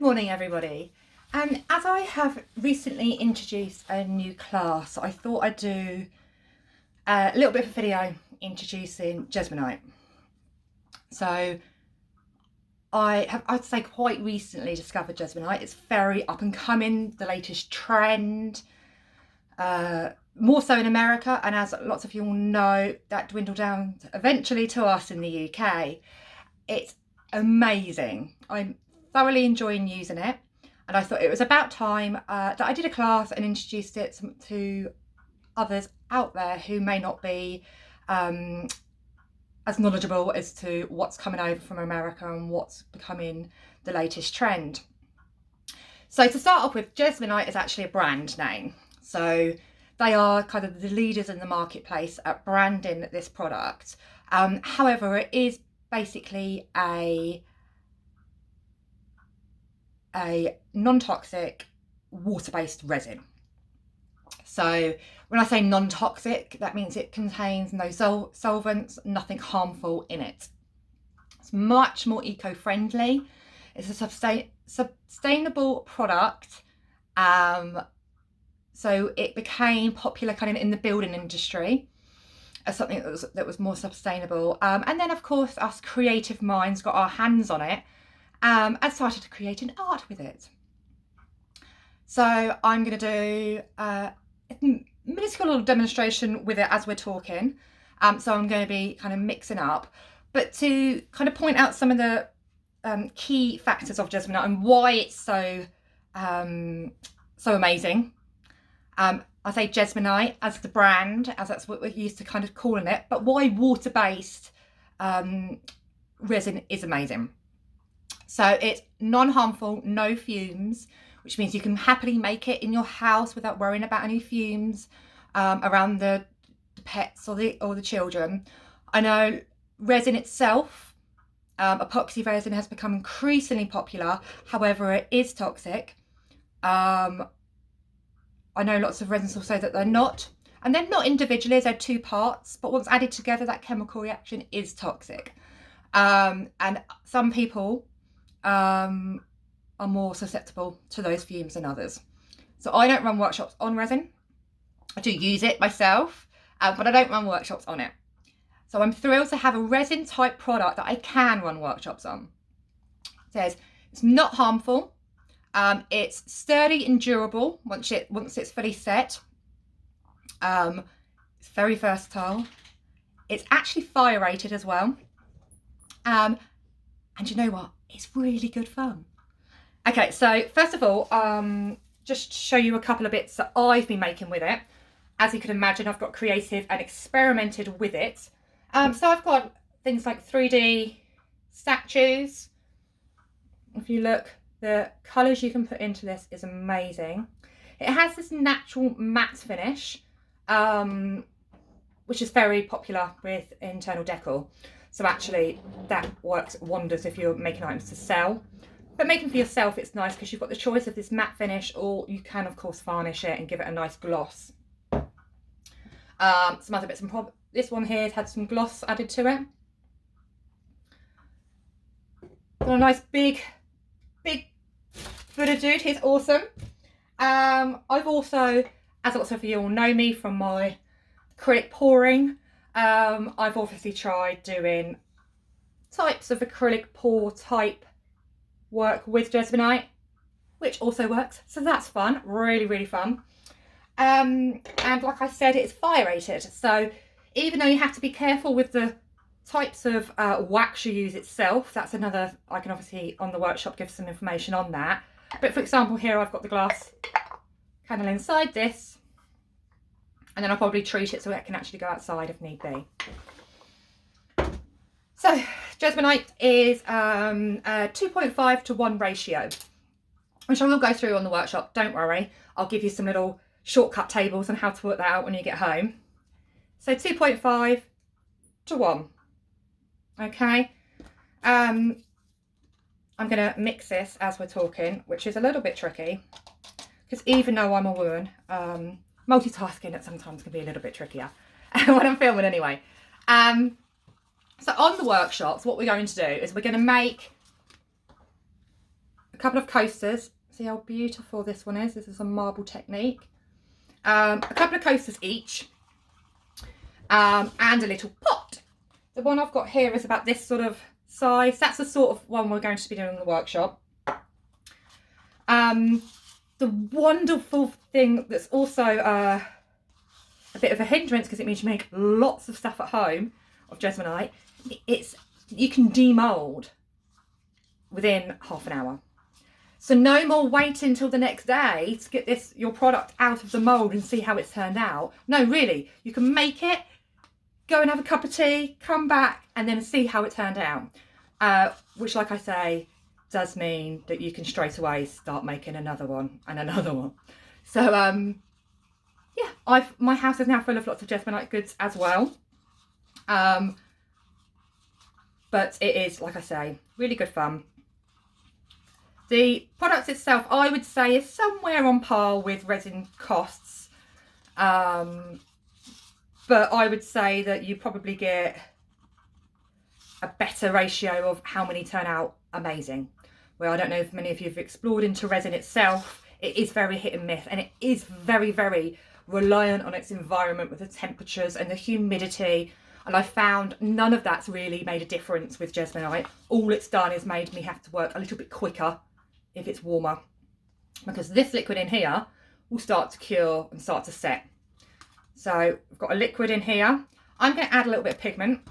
morning everybody. As I have recently introduced a new class, I thought I'd do a little bit of a video introducing Jesmonite. So I'd say quite recently discovered Jesmonite. It's very up and coming, the latest trend, more so in America, and as lots of you all know, that dwindled down eventually to us in the UK. It's amazing. I'm thoroughly enjoying using it, and I thought it was about time that I did a class and introduced it to others out there who may not be as knowledgeable as to what's coming over from America and what's becoming the latest trend. So to start off with, Jesmynite is actually a brand name. So they are kind of the leaders in the marketplace at branding this product. However, it is basically a non-toxic water-based resin. So when I say non-toxic, that means it contains no solvents, nothing harmful in it. It's much more eco-friendly. It's a sustainable product. So it became popular kind of in the building industry as something that was more sustainable. And then of course us creative minds got our hands on it and started creating art with it. So I'm going to do a minuscule little demonstration with it as we're talking. So I'm going to be kind of mixing up, but to kind of point out some of the key factors of Jesmonite and why it's so amazing. I say Jesmonite as the brand, as that's what we're used to kind of calling it, but why water-based resin is amazing. So it's non-harmful, no fumes, which means you can happily make it in your house without worrying about any fumes around the pets or the children. I know resin itself, epoxy resin, has become increasingly popular. However, it is toxic. I know lots of resins will say that they're not, and they're not individually, they're two parts, but once added together, that chemical reaction is toxic. And some people are more susceptible to those fumes than others. So I don't run workshops on resin. I do use it myself, but I don't run workshops on it. So I'm thrilled to have a resin type product that I can run workshops on. It says it's not harmful. It's sturdy and durable once it's fully set. It's very versatile. It's actually fire rated as well. And you know what? It's really good fun. Okay, so first of all, just to show you a couple of bits that I've been making with it. As you can imagine, I've got creative and experimented with it. So I've got things like 3D statues. If you look, the colours you can put into this is amazing. It has this natural matte finish, which is very popular with internal decor. So actually that works wonders if you're making items to sell. But making for yourself, it's nice because you've got the choice of this matte finish, or you can of course varnish it and give it a nice gloss. Some other bits and bobs. This one here has had some gloss added to it. Got a nice big Buddha dude. He's awesome. I've also, as lots of you all know me from my acrylic pouring, I've obviously tried doing types of acrylic pour type work with Jesmonite, which also works, so that's fun, really fun. And like I said, it's fire rated, so even though you have to be careful with the types of wax you use itself, that's another, I can obviously on the workshop give some information on that. But for example, here I've got the glass candle inside this, and then I'll probably treat it so it can actually go outside if need be. So Jesmonite is a 2.5 to 1 ratio, which I will go through on the workshop, don't worry. I'll give you some little shortcut tables on how to work that out when you get home. So 2.5 to 1, okay. I'm going to mix this as we're talking, which is a little bit tricky, because even though I'm a woman, multitasking at sometimes can be a little bit trickier when I'm filming anyway. So on the workshops, what we're going to do is we're going to make couple of coasters. See how beautiful this one is? This is a marble technique. A couple of coasters each. And a little pot. The one I've got here is about this sort of size. That's the sort of one we're going to be doing in the workshop. The wonderful thing that's also a bit of a hindrance, because it means you make lots of stuff at home of Jesmonite, you can demold within half an hour. So no more waiting till the next day to get your product out of the mould and see how it's turned out. No, really, you can make it, go and have a cup of tea, come back and then see how it turned out. Which, like I say, does mean that you can straight away start making another one and another one. So yeah, my house is now full of lots of Jesmonite goods as well. But it is, like I say, really good fun. The product itself, I would say, is somewhere on par with resin costs. But I would say that you probably get a better ratio of how many turn out amazing. Well, I don't know if many of you have explored into resin itself. It is very hit and miss, and it is very, very reliant on its environment with the temperatures and the humidity. And I found none of that's really made a difference with Jesmonite. All it's done is made me have to work a little bit quicker if it's warmer, because this liquid in here will start to cure and start to set. So I've got a liquid in here. I'm going to add a little bit of pigment.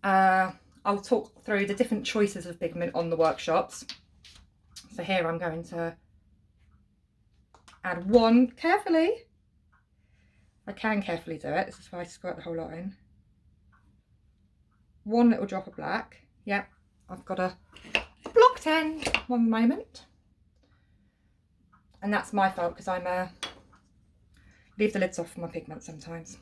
I'll talk through the different choices of pigment on the workshops. So here I'm going to add one carefully. I can carefully do it. This is why I squirt the whole lot in. One little drop of black. Yep, I've got a blocked end. One moment. And that's my fault, because I'm leave the lids off for my pigment sometimes.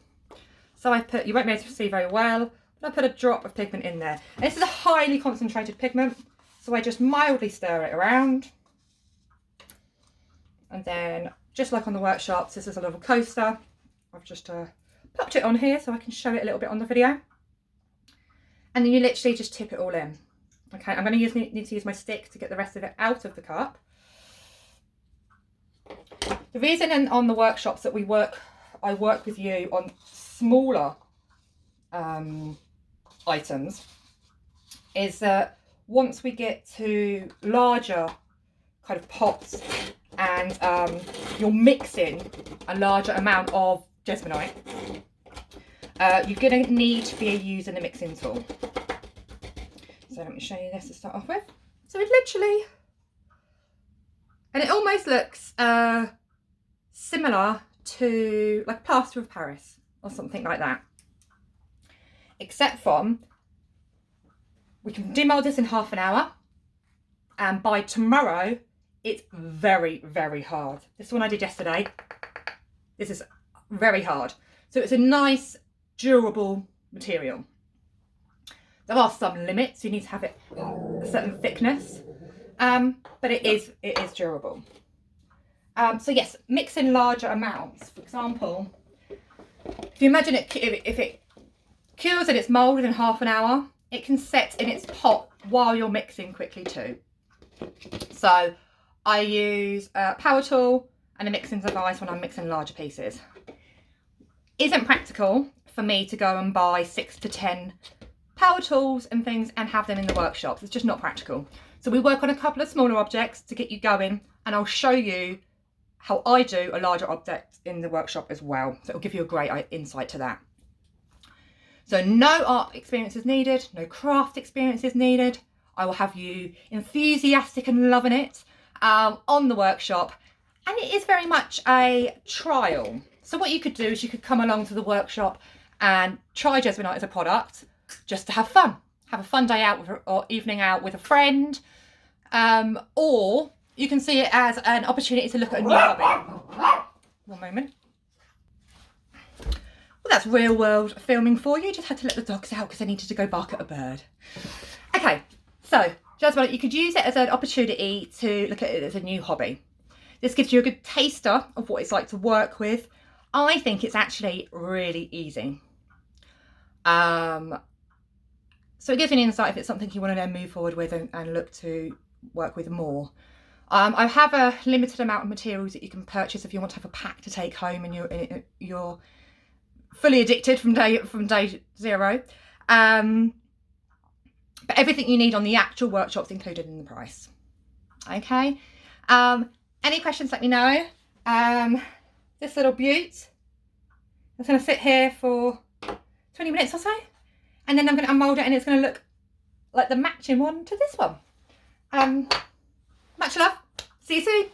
So I put, you won't be able to see very well, but I put a drop of pigment in there. And this is a highly concentrated pigment, so I just mildly stir it around. And then, just like on the workshops, this is a little coaster. I've just popped it on here so I can show it a little bit on the video. And then you literally just tip it all in. Okay, I'm going to need to use my stick to get the rest of it out of the cup. The reason on the workshops that I work with you on smaller items is that once we get to larger kind of pots and you're mixing a larger amount of Jesmonite, you're going to need to be using a mixing tool. So let me show you this to start off with. So it literally, and it almost looks similar to like plaster of Paris or something like that. Except from, we can demold this in half an hour, and by tomorrow it's very, very hard. This one I did yesterday. This is very hard. So it's a nice, durable material. There are some limits. You need to have it a certain thickness, but it is durable. So yes, mix in larger amounts. For example, if you imagine it, if it cures and it's moulded in half an hour, it can set in its pot while you're mixing quickly too. So I use a power tool and a mixing device when I'm mixing larger pieces. Isn't practical for me to go and buy 6 to 10 power tools and things and have them in the workshops. It's just not practical. So we work on a couple of smaller objects to get you going, and I'll show you how I do a larger object in the workshop as well. So it'll give you a great insight to that. So no art experience is needed, no craft experience is needed. I will have you enthusiastic and loving it on the workshop, and it is very much a trial. So what you could do is you could come along to the workshop and try Jesmynite as a product, just to have fun. Have a fun day out or evening out with a friend. Or you can see it as an opportunity to look at a new hobby. One moment. Well, that's real world filming for you. Just had to let the dogs out because I needed to go bark at a bird. Okay, so Jesmonite, you could use it as an opportunity to look at it as a new hobby. This gives you a good taster of what it's like to work with. I think it's actually really easy. So it gives you an insight if it's something you want to then move forward with and look to work with more. I have a limited amount of materials that you can purchase if you want to have a pack to take home and you're fully addicted from day zero. But everything you need on the actual workshop's included in the price. Okay. Any questions, let me know. This little beaut, it's going to sit here for 20 minutes or so, and then I'm going to unmold it, and it's going to look like the matching one to this one. Much love. See you soon.